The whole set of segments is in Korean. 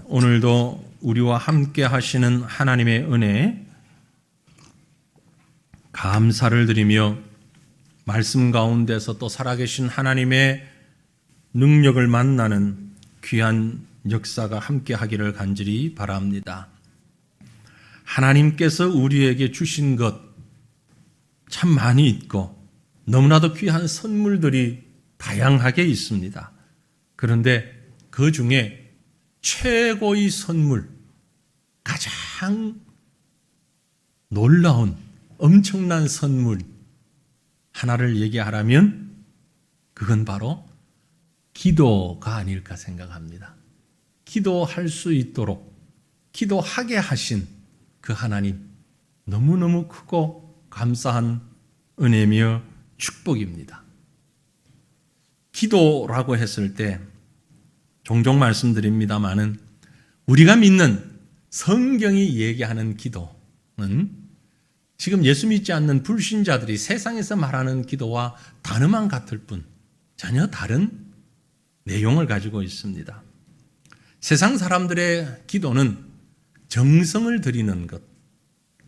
오늘도 우리와 함께 하시는 하나님의 은혜 감사를 드리며 말씀 가운데서 또 살아계신 하나님의 능력을 만나는 귀한 역사가 함께 하기를 간절히 바랍니다. 하나님께서 우리에게 주신 것 참 많이 있고 너무나도 귀한 선물들이 다양하게 있습니다. 그런데 그 중에 최고의 선물, 가장 놀라운 엄청난 선물 하나를 얘기하라면 그건 바로 기도가 아닐까 생각합니다. 기도할 수 있도록 기도하게 하신 그 하나님, 너무너무 크고 감사한 은혜며 축복입니다. 기도라고 했을 때 종종 말씀드립니다마는 우리가 믿는 성경이 얘기하는 기도는 지금 예수 믿지 않는 불신자들이 세상에서 말하는 기도와 단어만 같을 뿐 전혀 다른 내용을 가지고 있습니다. 세상 사람들의 기도는 정성을 들이는 것,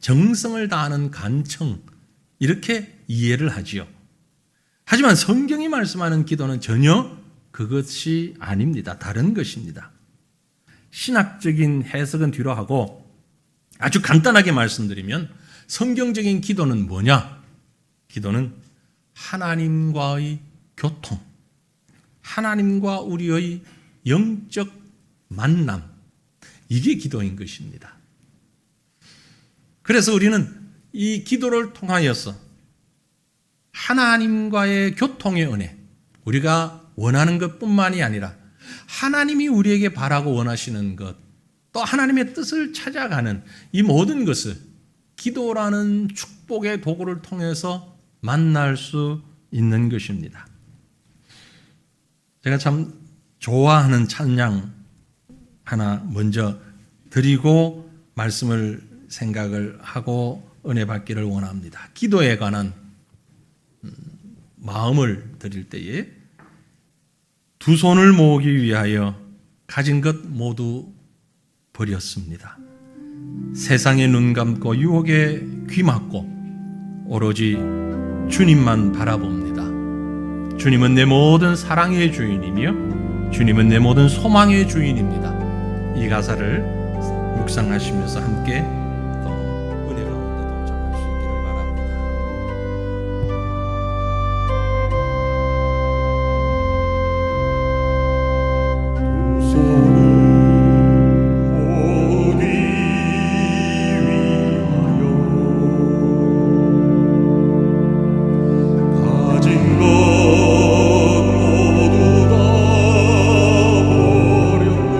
정성을 다하는 간청, 이렇게 이해를 하지요. 하지만 성경이 말씀하는 기도는 전혀 그것이 아닙니다. 다른 것입니다. 신학적인 해석은 뒤로 하고 아주 간단하게 말씀드리면 성경적인 기도는 뭐냐? 기도는 하나님과의 교통, 하나님과 우리의 영적 만남, 이게 기도인 것입니다. 그래서 우리는 이 기도를 통하여서 하나님과의 교통의 은혜, 우리가 원하는 것뿐만이 아니라 하나님이 우리에게 바라고 원하시는 것, 또 하나님의 뜻을 찾아가는 이 모든 것을 기도라는 축복의 도구를 통해서 만날 수 있는 것입니다. 제가 참 좋아하는 찬양 하나 먼저 드리고 말씀을 생각을 하고 은혜 받기를 원합니다. 기도에 관한 마음을 드릴 때에 두 손을 모으기 위하여 가진 것 모두 버렸습니다. 세상에 눈 감고 유혹에 귀 막고 오로지 주님만 바라봅니다. 주님은 내 모든 사랑의 주인이며 주님은 내 모든 소망의 주인입니다. 이 가사를 묵상하시면서 함께 또 은혜 가운데 동참할 수 있기를 바랍니다. 두 손을 모으기 위하여 가진 것 모두 다 버렸네.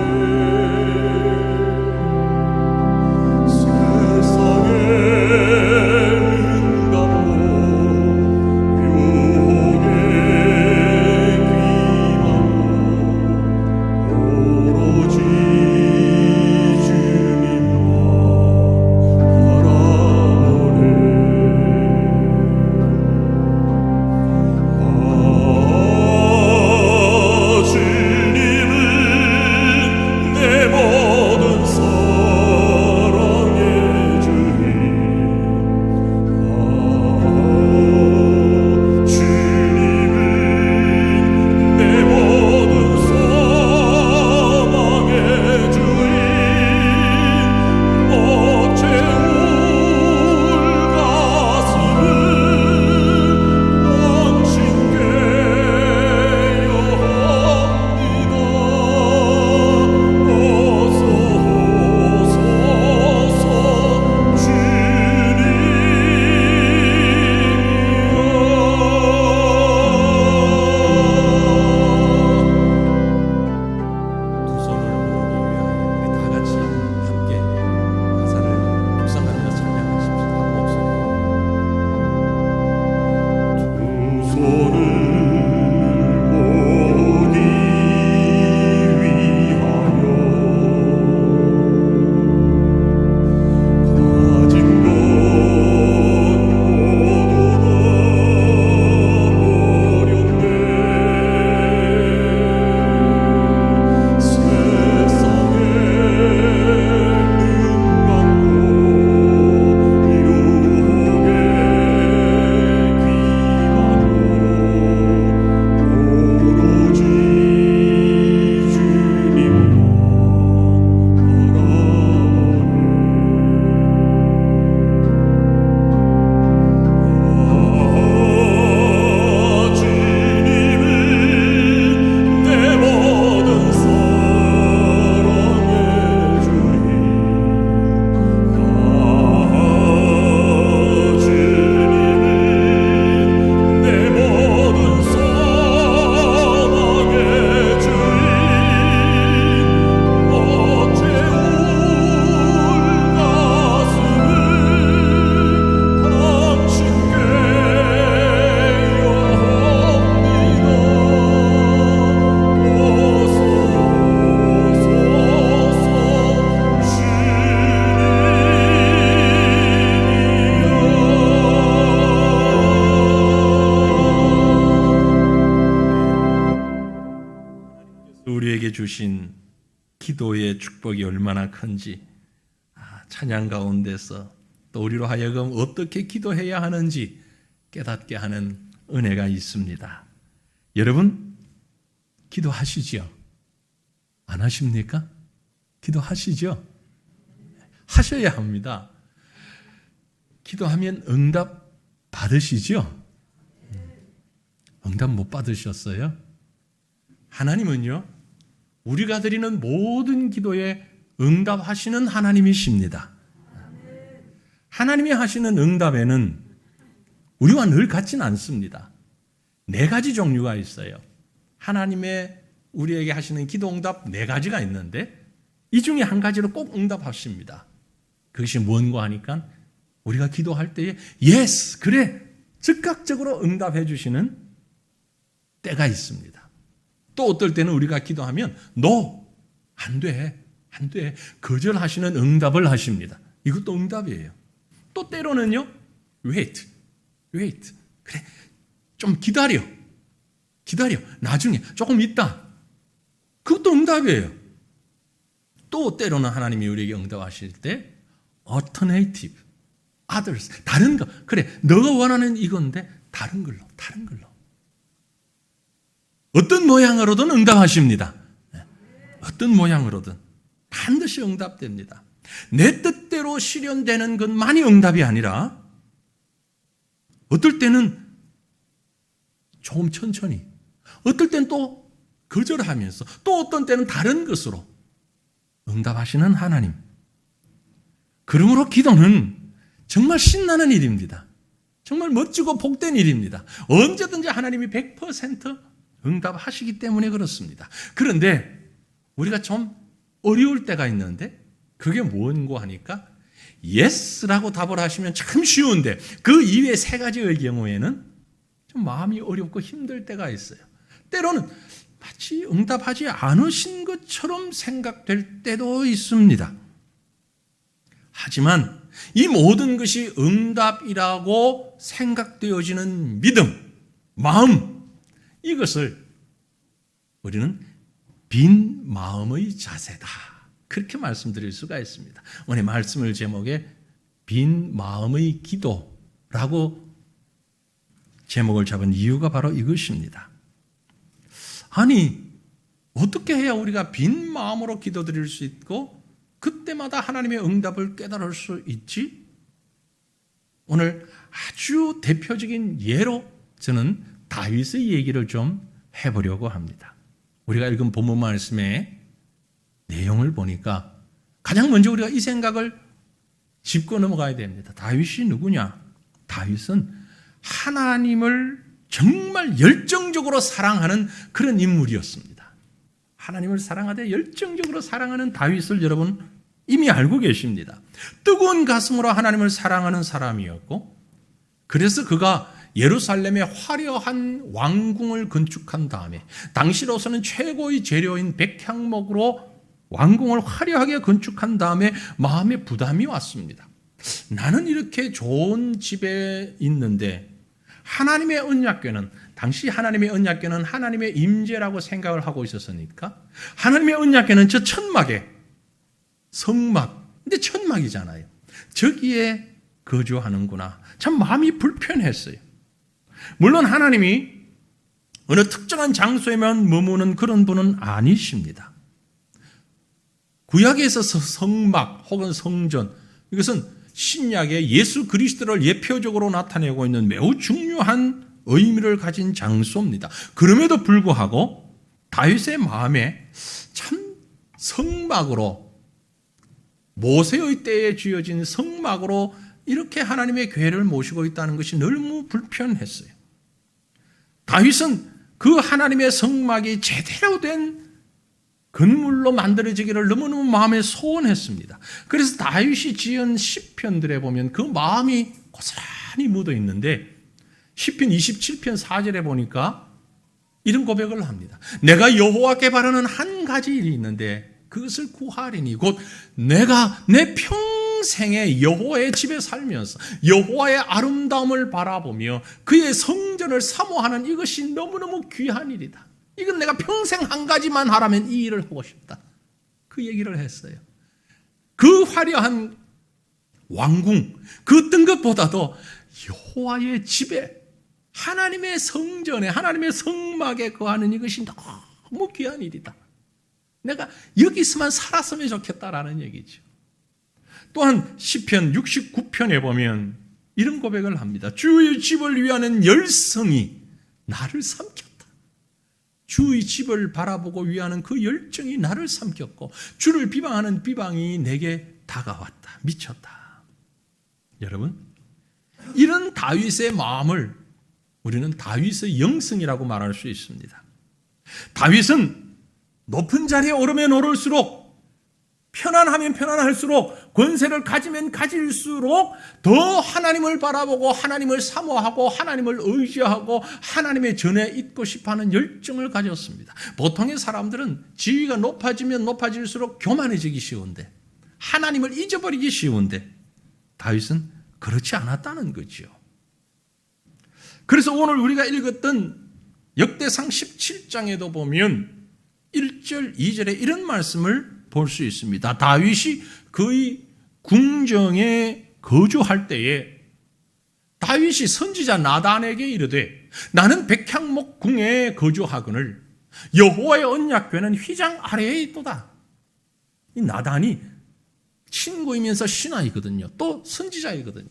기도의 축복이 얼마나 큰지 찬양 가운데서 또 우리로 하여금 어떻게 기도해야 하는지 깨닫게 하는 은혜가 있습니다. 여러분 기도하시지요? 안 하십니까? 기도하시죠? 하셔야 합니다. 기도하면 응답 받으시죠? 응답 못 받으셨어요? 하나님은요, 우리가 드리는 모든 기도에 응답하시는 하나님이십니다. 하나님이 하시는 응답에는 우리와 늘 같지는 않습니다. 4가지 종류가 있어요. 하나님의 우리에게 하시는 기도 응답 4가지가 있는데 이 중에 한 가지로 꼭 응답하십니다. 그것이 뭔가 하니까 우리가 기도할 때에 예스, 그래, 즉각적으로 응답해 주시는 때가 있습니다. 또 어떨 때는 우리가 기도하면 no, 안 돼, 안 돼, 거절하시는 응답을 하십니다. 이것도 응답이에요. 또 때로는요, wait, 그래, 좀 기다려, 나중에, 조금 있다. 그것도 응답이에요. 또 때로는 하나님이 우리에게 응답하실 때 alternative, others, 다른 거, 그래, 너가 원하는 이건데 다른 걸로. 어떤 모양으로든 응답하십니다. 어떤 모양으로든 반드시 응답됩니다. 내 뜻대로 실현되는 것만이 응답이 아니라 어떨 때는 조금 천천히, 어떨 때는 또 거절하면서, 또 어떤 때는 다른 것으로 응답하시는 하나님. 그러므로 기도는 정말 신나는 일입니다. 정말 멋지고 복된 일입니다. 언제든지 하나님이 100% 응답하시기 때문에 그렇습니다. 그런데 우리가 좀 어려울 때가 있는데 그게 뭔고 하니까 yes라고 답을 하시면 참 쉬운데 그 이외의 3가지의 경우에는 좀 마음이 어렵고 힘들 때가 있어요. 때로는 마치 응답하지 않으신 것처럼 생각될 때도 있습니다. 하지만 이 모든 것이 응답이라고 생각되어지는 믿음, 마음, 이것을 우리는 빈 마음의 자세다, 그렇게 말씀드릴 수가 있습니다. 오늘 말씀을 제목에 빈 마음의 기도라고 제목을 잡은 이유가 바로 이것입니다. 아니, 어떻게 해야 우리가 빈 마음으로 기도드릴 수 있고 그때마다 하나님의 응답을 깨달을 수 있지? 오늘 아주 대표적인 예로 저는 다윗의 얘기를 좀 해보려고 합니다. 우리가 읽은 본문 말씀의 내용을 보니까 가장 먼저 우리가 이 생각을 짚고 넘어가야 됩니다. 다윗이 누구냐? 다윗은 하나님을 정말 열정적으로 사랑하는 그런 인물이었습니다. 하나님을 사랑하되 열정적으로 사랑하는 다윗을 여러분 이미 알고 계십니다. 뜨거운 가슴으로 하나님을 사랑하는 사람이었고, 그래서 그가 예루살렘에 화려한 왕궁을 건축한 다음에 당시로서는 최고의 재료인 백향목으로 왕궁을 화려하게 건축한 다음에 마음에 부담이 왔습니다. 나는 이렇게 좋은 집에 있는데 하나님의 언약궤는, 당시 하나님의 언약궤는 하나님의 임재라고 생각을 하고 있었으니까 하나님의 언약궤는 저 천막에, 성막, 근데 천막이잖아요. 저기에 거주하는구나. 참 마음이 불편했어요. 물론 하나님이 어느 특정한 장소에만 머무는 그런 분은 아니십니다. 구약에 있어서 성막 혹은 성전, 이것은 신약에 예수 그리스도를 예표적으로 나타내고 있는 매우 중요한 의미를 가진 장소입니다. 그럼에도 불구하고 다윗의 마음에 참 성막으로, 모세의 때에 지어진 성막으로 이렇게 하나님의 궤를 모시고 있다는 것이 너무 불편했어요. 다윗은 그 하나님의 성막이 제대로 된 건물로 만들어지기를 너무너무 마음에 소원했습니다. 그래서 다윗이 지은 시편들에 보면 그 마음이 고스란히 묻어 있는데 시편 27편 4절에 보니까 이런 고백을 합니다. 내가 여호와께 바라는 한 가지 일이 있는데 그것을 구하리니 곧 내가 내 평생에 여호와의 집에 살면서 여호와의 아름다움을 바라보며 그의 성전을 사모하는 이것이 너무너무 귀한 일이다. 이건 내가 평생 한 가지만 하라면 이 일을 하고 싶다. 그 얘기를 했어요. 그 화려한 왕궁, 그 어떤 것보다도 여호와의 집에, 하나님의 성전에, 하나님의 성막에 거하는 이것이 너무 귀한 일이다. 내가 여기서만 살았으면 좋겠다라는 얘기죠. 또한 시편 69편에 보면 이런 고백을 합니다. 주의 집을 위하는 열성이 나를 삼켰다. 주의 집을 바라보고 위하는 그 열정이 나를 삼켰고 주를 비방하는 비방이 내게 다가왔다. 미쳤다. 여러분, 이런 다윗의 마음을 우리는 다윗의 영성이라고 말할 수 있습니다. 다윗은 높은 자리에 오르면 오를수록, 편안하면 편안할수록, 권세를 가지면 가질수록 더 하나님을 바라보고 하나님을 사모하고 하나님을 의지하고 하나님의 전에 있고 싶어하는 열정을 가졌습니다. 보통의 사람들은 지위가 높아지면 높아질수록 교만해지기 쉬운데, 하나님을 잊어버리기 쉬운데, 다윗은 그렇지 않았다는 거죠. 그래서 오늘 우리가 읽었던 역대상 17장에도 보면 1절, 2절에 이런 말씀을 볼 수 있습니다. 다윗이 그의 궁정에 거주할 때에 다윗이 선지자 나단에게 이르되 나는 백향목 궁에 거주하거늘 여호와의 언약궤는 휘장 아래에 있도다. 이 나단이 친구이면서 신하이거든요. 또 선지자이거든요.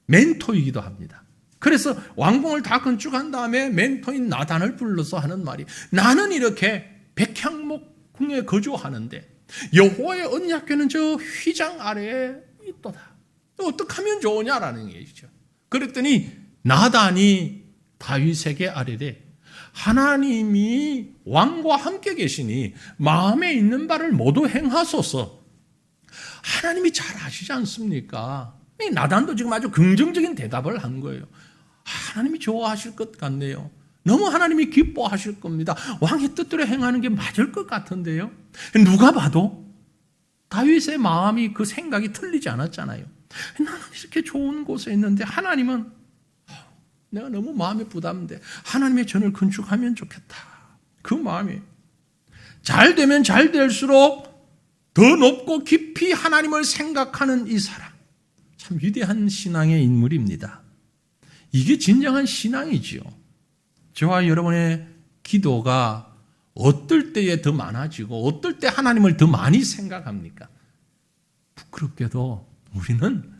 멘토이기도 합니다. 그래서 왕궁을 다 건축한 다음에 멘토인 나단을 불러서 하는 말이, 나는 이렇게 백향목 궁에 거주하는데 여호와의 언약궤는 저 휘장 아래에 있도다. 어떻게 하면 좋으냐라는 얘기죠. 그랬더니 나단이 다윗에게 아뢰되 하나님이 왕과 함께 계시니 마음에 있는 바를 모두 행하소서. 하나님이 잘 아시지 않습니까? 나단도 지금 아주 긍정적인 대답을 한 거예요. 하나님이 좋아하실 것 같네요. 너무 하나님이 기뻐하실 겁니다. 왕의 뜻대로 행하는 게 맞을 것 같은데요. 누가 봐도 다윗의 마음이, 그 생각이 틀리지 않았잖아요. 나는 이렇게 좋은 곳에 있는데 하나님은 내가 너무 마음이 부담돼. 하나님의 전을 건축하면 좋겠다. 그 마음이 잘 되면 잘 될수록 더 높고 깊이 하나님을 생각하는 이 사람, 참 위대한 신앙의 인물입니다. 이게 진정한 신앙이지요. 저와 여러분의 기도가 어떨 때에 더 많아지고 어떨 때 하나님을 더 많이 생각합니까? 부끄럽게도 우리는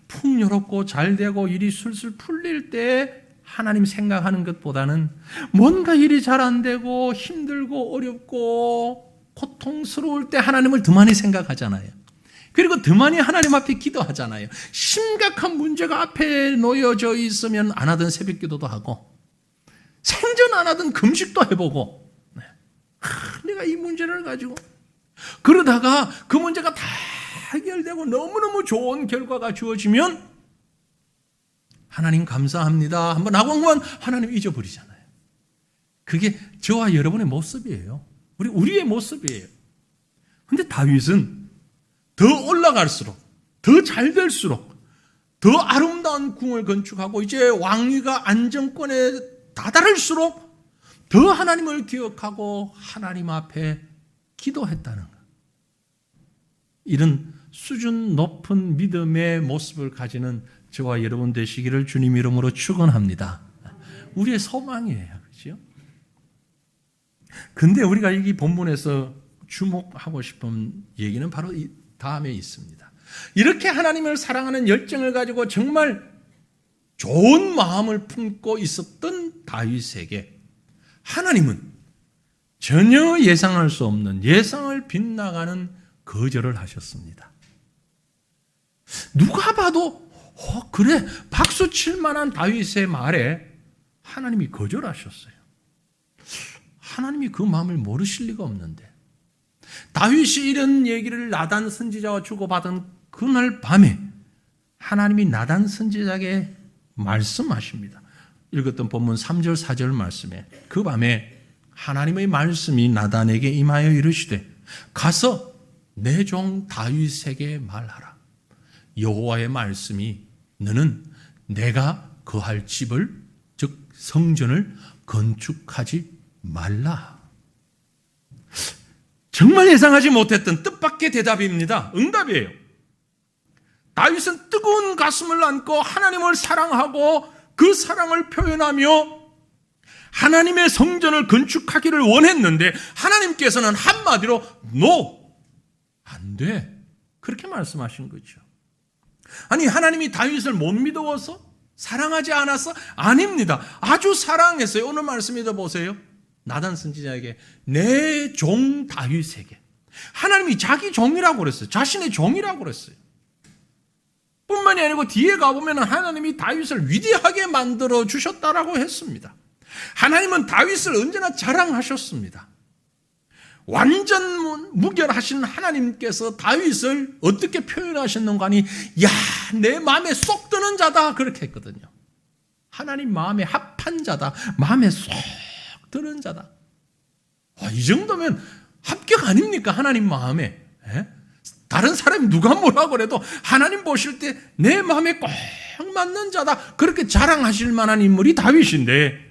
풍요롭고 잘되고 일이 술술 풀릴 때 하나님 생각하는 것보다는 뭔가 일이 잘 안 되고 힘들고 어렵고 고통스러울 때 하나님을 더 많이 생각하잖아요. 그리고 더 많이 하나님 앞에 기도하잖아요. 심각한 문제가 앞에 놓여져 있으면 안 하던 새벽 기도도 하고 생전 안 하던 금식도 해보고, 내가 이 문제를 가지고 그러다가 그 문제가 다 해결되고 너무너무 좋은 결과가 주어지면 하나님 감사합니다 한번 하고 한번 하나님 잊어버리잖아요. 그게 저와 여러분의 모습이에요. 우리의 모습이에요. 그런데 다윗은 더 올라갈수록, 더 잘 될수록, 더 아름다운 궁을 건축하고 이제 왕위가 안정권에 다다를수록 더 하나님을 기억하고 하나님 앞에 기도했다는 것. 이런 수준 높은 믿음의 모습을 가지는 저와 여러분 되시기를 주님 이름으로 축원합니다. 우리의 소망이에요. 그렇죠? 근데 우리가 이 본문에서 주목하고 싶은 얘기는 바로 이 다음에 있습니다. 이렇게 하나님을 사랑하는 열정을 가지고 정말 좋은 마음을 품고 있었던 다윗에게 하나님은 전혀 예상할 수 없는, 예상을 빗나가는 거절을 하셨습니다. 누가 봐도 그래, 박수 칠 만한 다윗의 말에 하나님이 거절하셨어요. 하나님이 그 마음을 모르실 리가 없는데, 다윗이 이런 얘기를 나단 선지자와 주고받은 그날 밤에 하나님이 나단 선지자에게 말씀하십니다. 읽었던 본문 3절 4절 말씀에 그 밤에 하나님의 말씀이 나단에게 임하여 이르시되 가서 내 종 다윗에게 말하라. 여호와의 말씀이 너는 내가 거할 집을, 즉 성전을 건축하지 말라. 정말 예상하지 못했던 뜻밖의 대답입니다. 응답이에요. 다윗은 뜨거운 가슴을 안고 하나님을 사랑하고 그 사랑을 표현하며 하나님의 성전을 건축하기를 원했는데 하나님께서는 한마디로 NO! 안 돼. 그렇게 말씀하신 거죠. 아니, 하나님이 다윗을 못 믿어서? 사랑하지 않았어? 아닙니다. 아주 사랑했어요. 오늘 말씀 읽어보세요. 나단 선지자에게 내 종 다윗에게 하나님이 자기 종이라고 그랬어요. 자신의 종이라고 그랬어요. 뿐만이 아니고 뒤에 가보면 하나님이 다윗을 위대하게 만들어 주셨다라고 했습니다. 하나님은 다윗을 언제나 자랑하셨습니다. 완전 무결하신 하나님께서 다윗을 어떻게 표현하셨는가 하니 야, 내 마음에 쏙 드는 자다 그렇게 했거든요. 하나님 마음에 합한 자다. 마음에 쏙 드는 자다. 이 정도면 합격 아닙니까? 하나님 마음에. 다른 사람이 누가 뭐라고 그래도 하나님 보실 때 내 마음에 꼭 맞는 자다. 그렇게 자랑하실 만한 인물이 다윗인데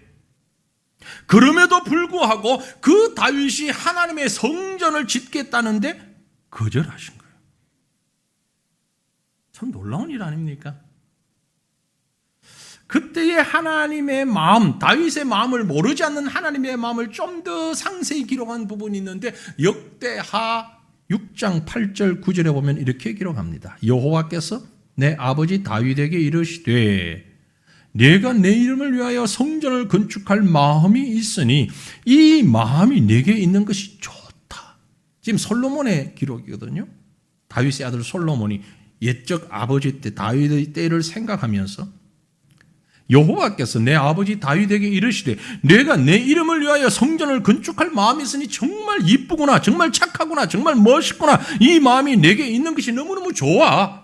그럼에도 불구하고 그 다윗이 하나님의 성전을 짓겠다는데 거절하신 거예요. 참 놀라운 일 아닙니까? 그때의 하나님의 마음, 다윗의 마음을 모르지 않는 하나님의 마음을 좀 더 상세히 기록한 부분이 있는데 역대하 6장 8절 9절에 보면 이렇게 기록합니다. 여호와께서 내 아버지 다윗에게 이르시되 내가 내 이름을 위하여 성전을 건축할 마음이 있으니 이 마음이 내게 있는 것이 좋다. 지금 솔로몬의 기록이거든요. 다윗의 아들 솔로몬이 옛적 아버지 때 다윗의 때를 생각하면서 여호와께서 내 아버지 다윗에게 이르시되 내가 내 이름을 위하여 성전을 건축할 마음이 있으니 정말 이쁘구나, 정말 착하구나, 정말 멋있구나. 이 마음이 내게 있는 것이 너무너무 좋아.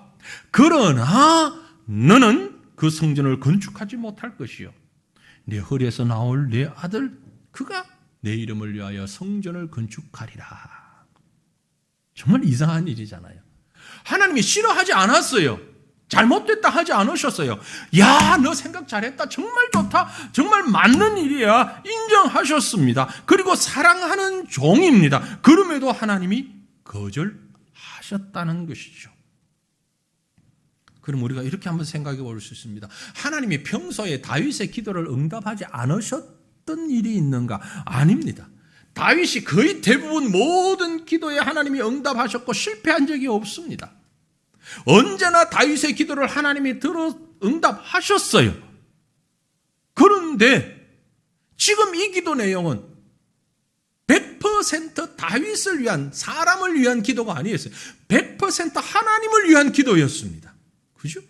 그러나 너는 그 성전을 건축하지 못할 것이요 내 허리에서 나올 내 아들 그가 내 이름을 위하여 성전을 건축하리라. 정말 이상한 일이잖아요. 하나님이 싫어하지 않았어요. 잘못됐다 하지 않으셨어요. 야, 너 생각 잘했다. 정말 좋다. 정말 맞는 일이야. 인정하셨습니다. 그리고 사랑하는 종입니다. 그럼에도 하나님이 거절하셨다는 것이죠. 그럼 우리가 이렇게 한번 생각해 볼 수 있습니다. 하나님이 평소에 다윗의 기도를 응답하지 않으셨던 일이 있는가? 아닙니다. 다윗이 거의 대부분 모든 기도에 하나님이 응답하셨고 실패한 적이 없습니다. 언제나 다윗의 기도를 하나님이 들어 응답하셨어요. 그런데 지금 이 기도 내용은 100% 다윗을 위한, 사람을 위한 기도가 아니었어요. 100% 하나님을 위한 기도였습니다. 그죠?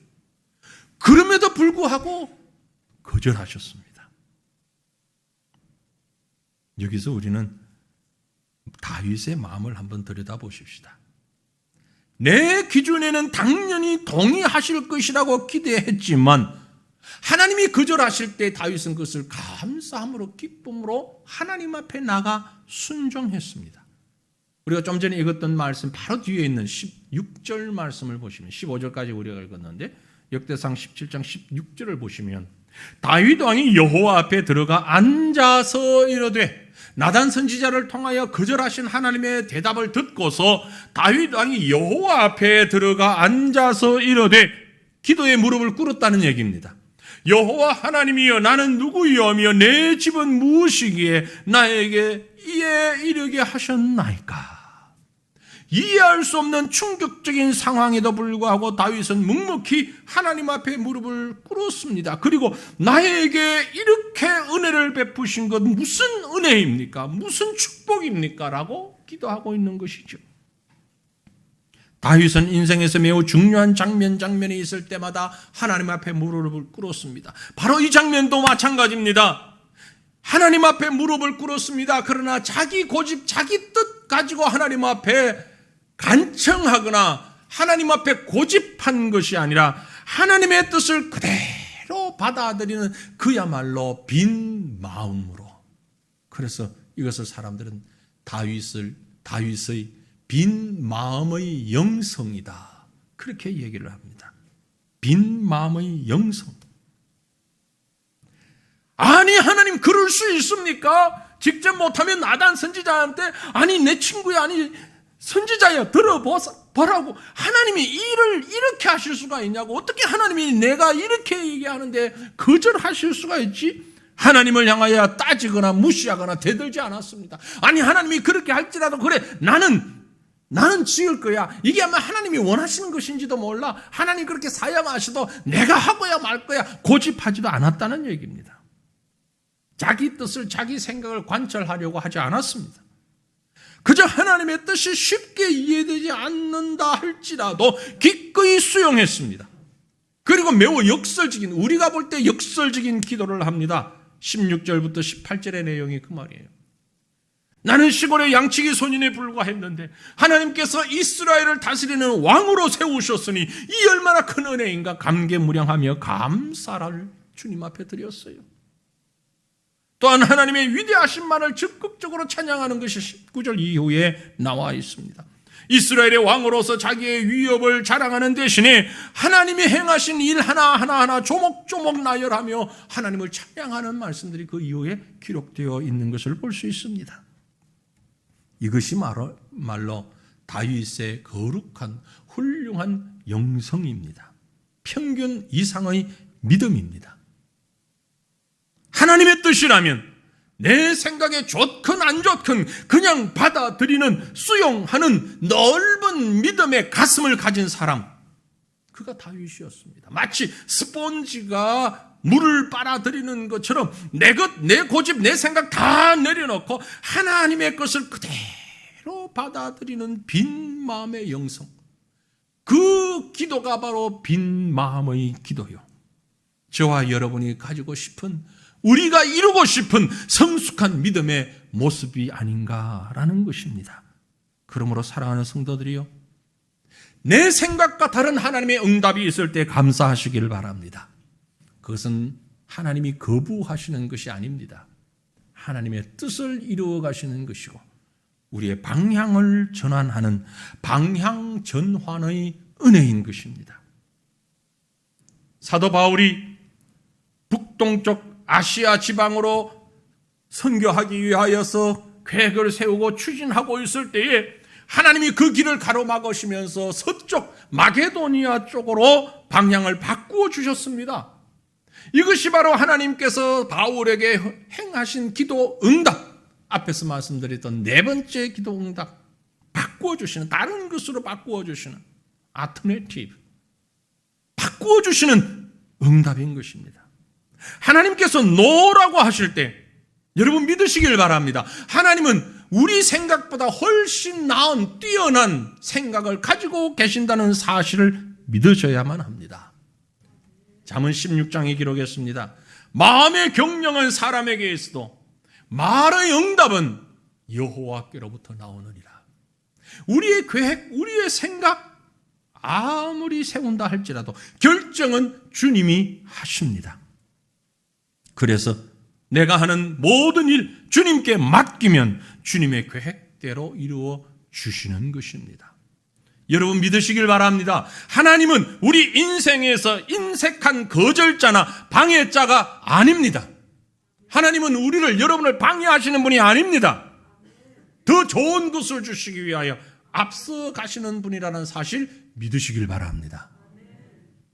그럼에도 불구하고 거절하셨습니다. 여기서 우리는 다윗의 마음을 한번 들여다보십시다. 내 기준에는 당연히 동의하실 것이라고 기대했지만 하나님이 거절하실 때 다윗은 그것을 감사함으로 기쁨으로 하나님 앞에 나가 순종했습니다. 우리가 좀 전에 읽었던 말씀 바로 뒤에 있는 16절 말씀을 보시면 15절까지 우리가 읽었는데 역대상 17장 16절을 보시면 다윗 왕이 여호와 앞에 들어가 앉아서 이르되 나단 선지자를 통하여 거절하신 하나님의 대답을 듣고서 다윗 왕이 여호와 앞에 들어가 앉아서 이르되 기도에 무릎을 꿇었다는 얘기입니다. 여호와 하나님이여 나는 누구이오며 내 집은 무엇이기에 나에게 이에 이르게 하셨나이까. 이해할 수 없는 충격적인 상황에도 불구하고 다윗은 묵묵히 하나님 앞에 무릎을 꿇었습니다. 그리고 나에게 이렇게 은혜를 베푸신 것 무슨 은혜입니까? 무슨 축복입니까? 라고 기도하고 있는 것이죠. 다윗은 인생에서 매우 중요한 장면이 있을 때마다 하나님 앞에 무릎을 꿇었습니다. 바로 이 장면도 마찬가지입니다. 하나님 앞에 무릎을 꿇었습니다. 그러나 자기 고집, 자기 뜻 가지고 하나님 앞에 간청하거나 하나님 앞에 고집한 것이 아니라 하나님의 뜻을 그대로 받아들이는 그야말로 빈 마음으로. 그래서 이것을 사람들은 다윗의 빈 마음의 영성이다. 그렇게 얘기를 합니다. 빈 마음의 영성. 아니 하나님 그럴 수 있습니까? 직접 못하면 나단 선지자한테 아니 내 친구야 아니 선지자야 들어보라고 하나님이 일을 이렇게 하실 수가 있냐고 어떻게 하나님이 내가 이렇게 얘기하는데 거절하실 수가 있지? 하나님을 향하여 따지거나 무시하거나 대들지 않았습니다. 아니 하나님이 그렇게 할지라도 그래 나는 지을 거야. 이게 아마 하나님이 원하시는 것인지도 몰라. 하나님 그렇게 사양하셔도 내가 하고야 말 거야. 고집하지도 않았다는 얘기입니다. 자기 뜻을 자기 생각을 관철하려고 하지 않았습니다. 그저 하나님의 뜻이 쉽게 이해되지 않는다 할지라도 기꺼이 수용했습니다. 그리고 매우 역설적인 우리가 볼 때 역설적인 기도를 합니다. 16절부터 18절의 내용이 그 말이에요. 나는 시골의 양치기 소년에 불과했는데 하나님께서 이스라엘을 다스리는 왕으로 세우셨으니 이 얼마나 큰 은혜인가 감개무량하며 감사를 주님 앞에 드렸어요. 또한 하나님의 위대하신만을 적극적으로 찬양하는 것이 19절 이후에 나와 있습니다. 이스라엘의 왕으로서 자기의 위협을 자랑하는 대신에 하나님이 행하신 일 하나하나 조목조목 나열하며 하나님을 찬양하는 말씀들이 그 이후에 기록되어 있는 것을 볼 수 있습니다. 이것이 말로 다윗의 거룩한 훌륭한 영성입니다. 평균 이상의 믿음입니다. 하나님의 뜻이라면 내 생각에 좋건 안 좋건 그냥 받아들이는 수용하는 넓은 믿음의 가슴을 가진 사람, 그가 다윗이었습니다. 마치 스폰지가 물을 빨아들이는 것처럼 내 고집, 내 생각 다 내려놓고 하나님의 것을 그대로 받아들이는 빈 마음의 영성, 그 기도가 바로 빈 마음의 기도요. 저와 여러분이 가지고 싶은, 우리가 이루고 싶은 성숙한 믿음의 모습이 아닌가라는 것입니다. 그러므로 사랑하는 성도들이요, 내 생각과 다른 하나님의 응답이 있을 때 감사하시길 바랍니다. 그것은 하나님이 거부하시는 것이 아닙니다. 하나님의 뜻을 이루어 가시는 것이고 우리의 방향을 전환하는 방향 전환의 은혜인 것입니다. 사도 바울이 북동쪽 아시아 지방으로 선교하기 위하여서 계획을 세우고 추진하고 있을 때에 하나님이 그 길을 가로막으시면서 서쪽 마게도니아 쪽으로 방향을 바꾸어 주셨습니다. 이것이 바로 하나님께서 바울에게 행하신 기도 응답, 앞에서 말씀드렸던 네 번째 기도 응답, 바꾸어 주시는, 다른 것으로 바꾸어 주시는 알터네티브, 바꾸어 주시는 응답인 것입니다. 하나님께서 노라고 하실 때 여러분 믿으시길 바랍니다. 하나님은 우리 생각보다 훨씬 나은 뛰어난 생각을 가지고 계신다는 사실을 믿으셔야만 합니다. 잠언 16장에 기록했습니다. 마음에 경영한 사람에게 있어도 말의 응답은 여호와께로부터 나오느니라. 우리의 계획, 우리의 생각 아무리 세운다 할지라도 결정은 주님이 하십니다. 그래서 내가 하는 모든 일 주님께 맡기면 주님의 계획대로 이루어 주시는 것입니다. 여러분 믿으시길 바랍니다. 하나님은 우리 인생에서 인색한 거절자나 방해자가 아닙니다. 하나님은 우리를, 여러분을 방해하시는 분이 아닙니다. 더 좋은 것을 주시기 위하여 앞서 가시는 분이라는 사실 믿으시길 바랍니다.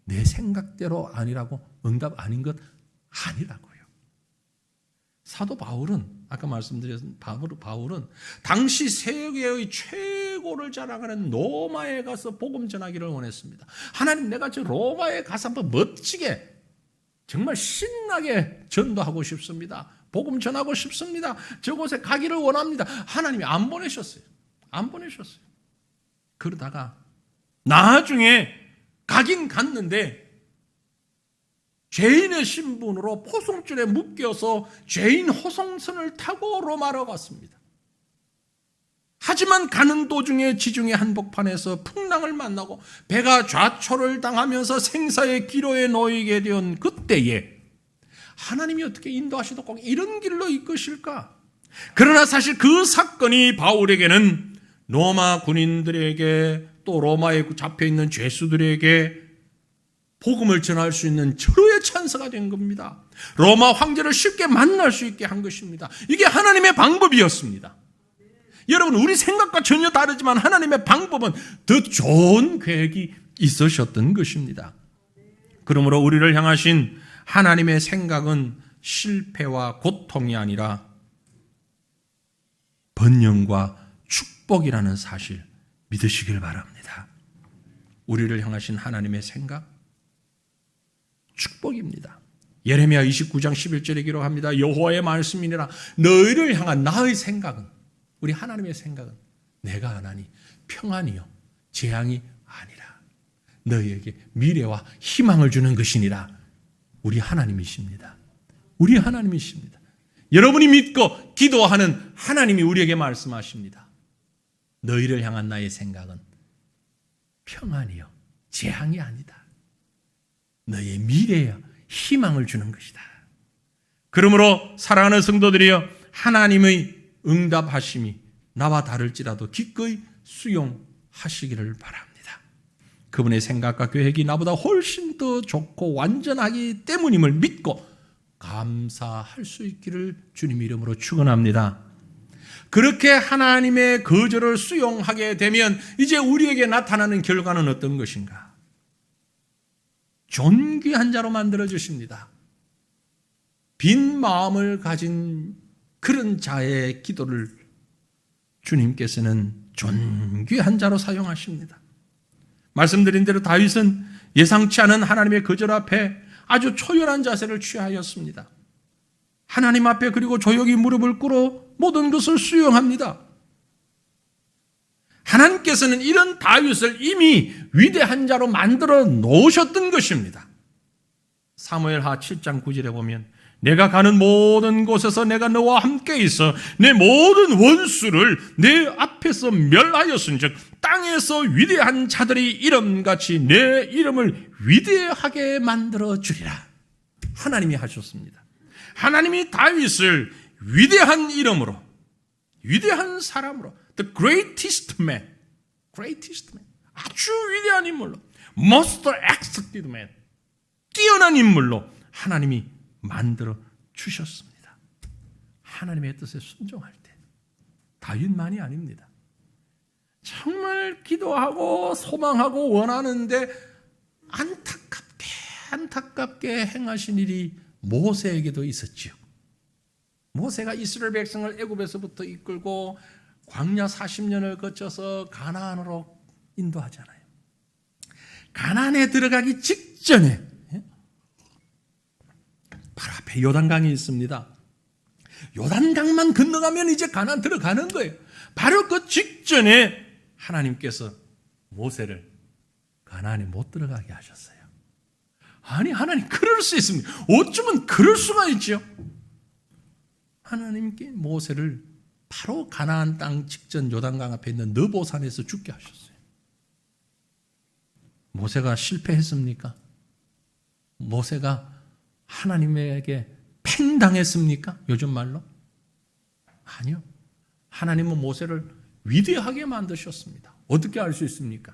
내 생각대로 아니라고, 응답 아닌 것 아니라고요. 사도 바울은, 아까 말씀드린 바울은 당시 세계의 최고를 자랑하는 로마에 가서 복음 전하기를 원했습니다. 하나님, 내가 저 로마에 가서 한번 멋지게 정말 신나게 전도하고 싶습니다. 복음 전하고 싶습니다. 저곳에 가기를 원합니다. 하나님이 안 보내셨어요. 안 보내셨어요. 그러다가 나중에 가긴 갔는데 죄인의 신분으로 포송줄에 묶여서 죄인 호송선을 타고 로마로 갔습니다. 하지만 가는 도중에 지중해 한복판에서 풍랑을 만나고 배가 좌초를 당하면서 생사의 기로에 놓이게 된 그때에 하나님이 어떻게 인도하시도 꼭 이런 길로 이끄실까? 그러나 사실 그 사건이 바울에게는 로마 군인들에게, 또 로마에 잡혀있는 죄수들에게 복음을 전할 수 있는 절호의 찬스 관서가 된 겁니다. 로마 황제를 쉽게 만날 수 있게 한 것입니다. 이게 하나님의 방법이었습니다. 여러분, 우리 생각과 전혀 다르지만 하나님의 방법은 더 좋은 계획이 있으셨던 것입니다. 그러므로 우리를 향하신 하나님의 생각은 실패와 고통이 아니라 번영과 축복이라는 사실 믿으시길 바랍니다. 우리를 향하신 하나님의 생각, 축복입니다. 예레미야 29장 11절에 기록합니다. 여호와의 말씀이니라. 너희를 향한 나의 생각은, 우리 하나님의 생각은 내가 하나니 평안이요 재앙이 아니라 너희에게 미래와 희망을 주는 것이니라. 우리 하나님이십니다. 우리 하나님이십니다. 여러분이 믿고 기도하는 하나님이 우리에게 말씀하십니다. 너희를 향한 나의 생각은 평안이요 재앙이 아니다. 너희의 미래에 희망을 주는 것이다. 그러므로 사랑하는 성도들이여, 하나님의 응답하심이 나와 다를지라도 기꺼이 수용하시기를 바랍니다. 그분의 생각과 계획이 나보다 훨씬 더 좋고 완전하기 때문임을 믿고 감사할 수 있기를 주님 이름으로 축원합니다. 그렇게 하나님의 거절을 수용하게 되면 이제 우리에게 나타나는 결과는 어떤 것인가? 존귀한 자로 만들어 주십니다. 빈 마음을 가진 그런 자의 기도를 주님께서는 존귀한 자로 사용하십니다. 말씀드린 대로 다윗은 예상치 않은 하나님의 거절 앞에 아주 초열한 자세를 취하였습니다. 하나님 앞에 그리고 조용히 무릎을 꿇어 모든 것을 수용합니다. 하나님께서는 이런 다윗을 이미 위대한 자로 만들어 놓으셨던 것입니다. 사무엘하 7장 9절에 보면 내가 가는 모든 곳에서 내가 너와 함께 있어 내 모든 원수를 내 앞에서 멸하였은즉 땅에서 위대한 자들이 이름같이 내 이름을 위대하게 만들어 주리라. 하나님이 하셨습니다. 하나님이 다윗을 위대한 이름으로, 위대한 사람으로, the greatest man, 아주 위대한 인물로, most excellent man, 뛰어난 인물로 하나님이 만들어 주셨습니다. 하나님의 뜻에 순종할 때 다윗만이 아닙니다. 정말 기도하고 소망하고 원하는데 안타깝게 행하신 일이 모세에게도 있었지요. 모세가 이스라엘 백성을 애굽에서부터 이끌고 광야 40년을 거쳐서 가나안으로 인도하잖아요. 가나안에 들어가기 직전에 바로 앞에 요단강이 있습니다. 요단강만 건너가면 이제 가나안 들어가는 거예요. 바로 그 직전에 하나님께서 모세를 가나안에 못 들어가게 하셨어요. 아니, 하나님 그럴 수 있습니다. 어쩌면 그럴 수가 있죠. 하나님께 모세를 바로 가나안 땅 직전 요단강 앞에 있는 느보산에서 죽게 하셨어요. 모세가 실패했습니까? 모세가 하나님에게 팽당했습니까? 요즘 말로? 아니요. 하나님은 모세를 위대하게 만드셨습니다. 어떻게 알 수 있습니까?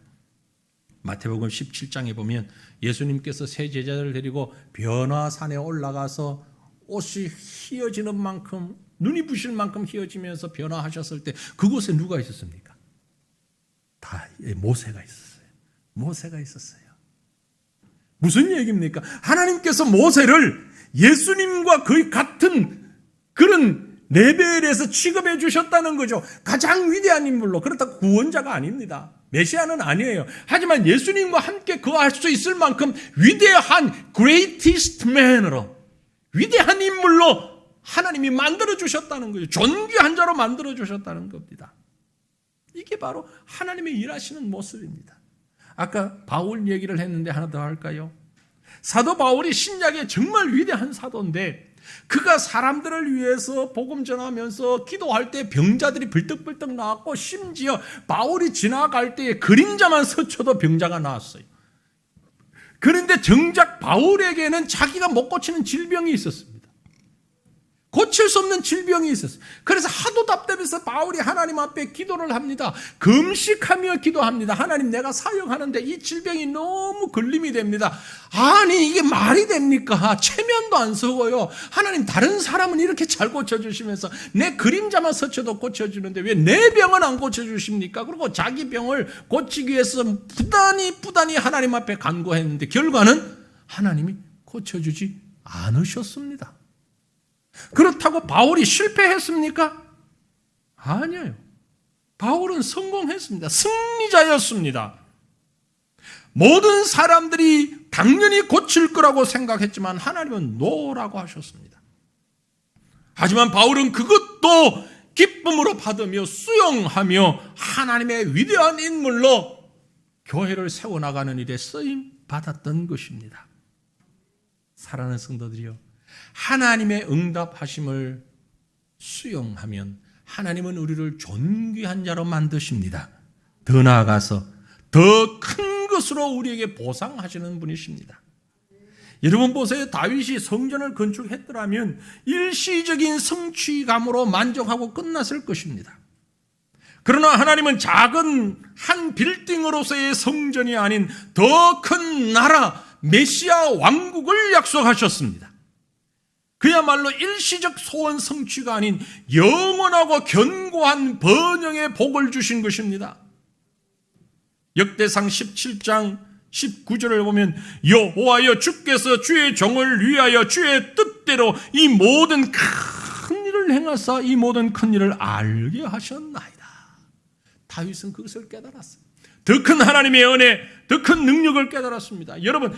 마태복음 17장에 보면 예수님께서 세 제자들을 데리고 변화산에 올라가서 옷이 휘어지는 만큼, 눈이 부실 만큼 휘어지면서 변화하셨을 때 그곳에 누가 있었습니까? 다 모세가 있었어요. 모세가 있었어요. 무슨 얘기입니까? 하나님께서 모세를 예수님과 거의 같은 그런 레벨에서 취급해 주셨다는 거죠. 가장 위대한 인물로. 그렇다고 구원자가 아닙니다. 메시아는 아니에요. 하지만 예수님과 함께 거할 수 있을 만큼 위대한 greatest man으로, 위대한 인물로 하나님이 만들어 주셨다는 거죠. 존귀한 자로 만들어 주셨다는 겁니다. 이게 바로 하나님의 일하시는 모습입니다. 아까 바울 얘기를 했는데 하나 더 할까요? 사도 바울이 신약의 정말 위대한 사도인데 그가 사람들을 위해서 복음 전하면서 기도할 때 병자들이 벌떡벌떡 나왔고 심지어 바울이 지나갈 때에 그림자만 스쳐도 병자가 나왔어요. 그런데 정작 바울에게는 자기가 못 고치는 질병이 있었습니다. 고칠 수 없는 질병이 있었어요. 그래서 하도 답답해서 바울이 하나님 앞에 기도를 합니다. 금식하며 기도합니다. 하나님, 내가 사역하는데 이 질병이 너무 걸림이 됩니다. 아니, 이게 말이 됩니까? 체면도 안 서고요. 하나님, 다른 사람은 이렇게 잘 고쳐주시면서 내 그림자만 스쳐도 고쳐주는데 왜 내 병은 안 고쳐주십니까? 그리고 자기 병을 고치기 위해서 부단히 하나님 앞에 간구했는데 결과는 하나님이 고쳐주지 않으셨습니다. 그렇다고 바울이 실패했습니까? 아니에요. 바울은 성공했습니다. 승리자였습니다. 모든 사람들이 당연히 고칠 거라고 생각했지만 하나님은 노라고 하셨습니다. 하지만 바울은 그것도 기쁨으로 받으며 수용하며 하나님의 위대한 인물로 교회를 세워나가는 일에 쓰임 받았던 것입니다. 사랑하는 성도들이요, 하나님의 응답하심을 수용하면 하나님은 우리를 존귀한 자로 만드십니다. 더 나아가서 더 큰 것으로 우리에게 보상하시는 분이십니다. 여러분 보세요. 다윗이 성전을 건축했더라면 일시적인 성취감으로 만족하고 끝났을 것입니다. 그러나 하나님은 작은 한 빌딩으로서의 성전이 아닌 더 큰 나라 메시아 왕국을 약속하셨습니다. 그야말로 일시적 소원 성취가 아닌 영원하고 견고한 번영의 복을 주신 것입니다. 역대상 17장 19절을 보면 여호와여 주께서 주의 종을 위하여 주의 뜻대로 이 모든 큰 일을 행하사 이 모든 큰 일을 알게 하셨나이다. 다윗은 그것을 깨달았어요. 더 큰 하나님의 은혜, 더 큰 능력을 깨달았습니다. 여러분,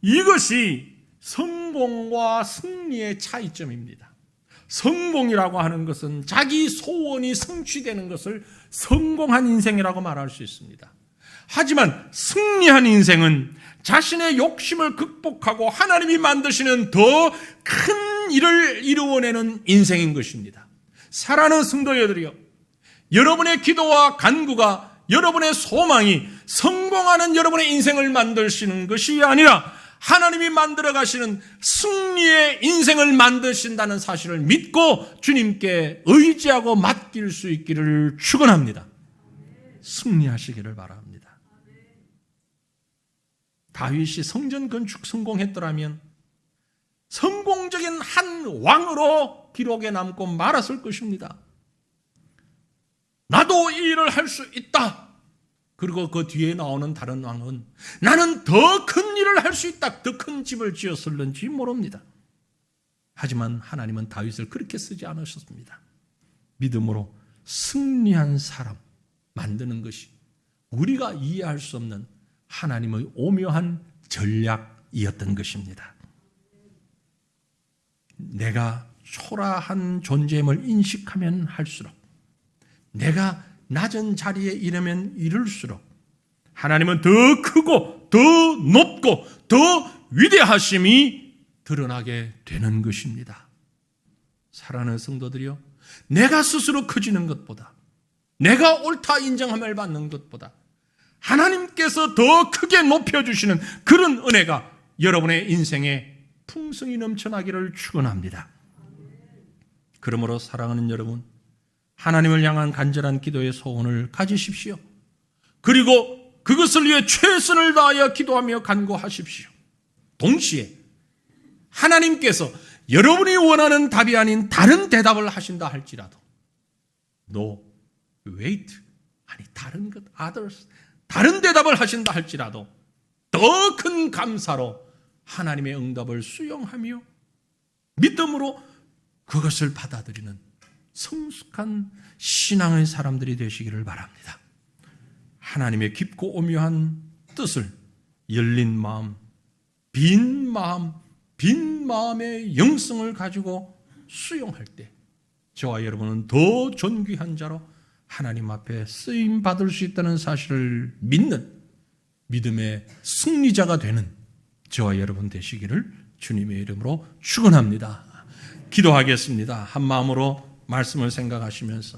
이것이 성공과 승리의 차이점입니다. 성공이라고 하는 것은 자기 소원이 성취되는 것을 성공한 인생이라고 말할 수 있습니다. 하지만 승리한 인생은 자신의 욕심을 극복하고 하나님이 만드시는 더 큰 일을 이루어내는 인생인 것입니다. 사랑하는 성도여들이여, 여러분의 기도와 간구가, 여러분의 소망이 성공하는 여러분의 인생을 만드시는 것이 아니라 하나님이 만들어 가시는 승리의 인생을 만드신다는 사실을 믿고 주님께 의지하고 맡길 수 있기를 축원합니다. 승리하시기를 바랍니다. 다윗이 성전 건축 성공했더라면 성공적인 한 왕으로 기록에 남고 말았을 것입니다. 나도 이 일을 할 수 있다. 그리고 그 뒤에 나오는 다른 왕은 나는 더 큰 일을 할 수 있다. 더 큰 집을 지었을는지 모릅니다. 하지만 하나님은 다윗을 그렇게 쓰지 않으셨습니다. 믿음으로 승리한 사람 만드는 것이 우리가 이해할 수 없는 하나님의 오묘한 전략이었던 것입니다. 내가 초라한 존재임을 인식하면 할수록, 내가 낮은 자리에 이르면 이룰수록 하나님은 더 크고 더 높고 더 위대하심이 드러나게 되는 것입니다. 사랑하는 성도들이요, 내가 스스로 커지는 것보다, 내가 옳다 인정함을 받는 것보다 하나님께서 더 크게 높여주시는 그런 은혜가 여러분의 인생에 풍성이 넘쳐나기를 축원합니다. 그러므로 사랑하는 여러분, 하나님을 향한 간절한 기도의 소원을 가지십시오. 그리고 그것을 위해 최선을 다하여 기도하며 간구하십시오. 동시에 하나님께서 여러분이 원하는 답이 아닌 다른 대답을 하신다 할지라도 No, wait, 아니 다른 것, others, 다른 대답을 하신다 할지라도 더 큰 감사로 하나님의 응답을 수용하며 믿음으로 그것을 받아들이는 성숙한 신앙의 사람들이 되시기를 바랍니다. 하나님의 깊고 오묘한 뜻을 열린 마음, 빈 마음의 영성을 가지고 수용할 때 저와 여러분은 더 존귀한 자로 하나님 앞에 쓰임 받을 수 있다는 사실을 믿는 믿음의 승리자가 되는 저와 여러분 되시기를 주님의 이름으로 축원합니다. 기도하겠습니다. 한 마음으로 말씀을 생각하시면서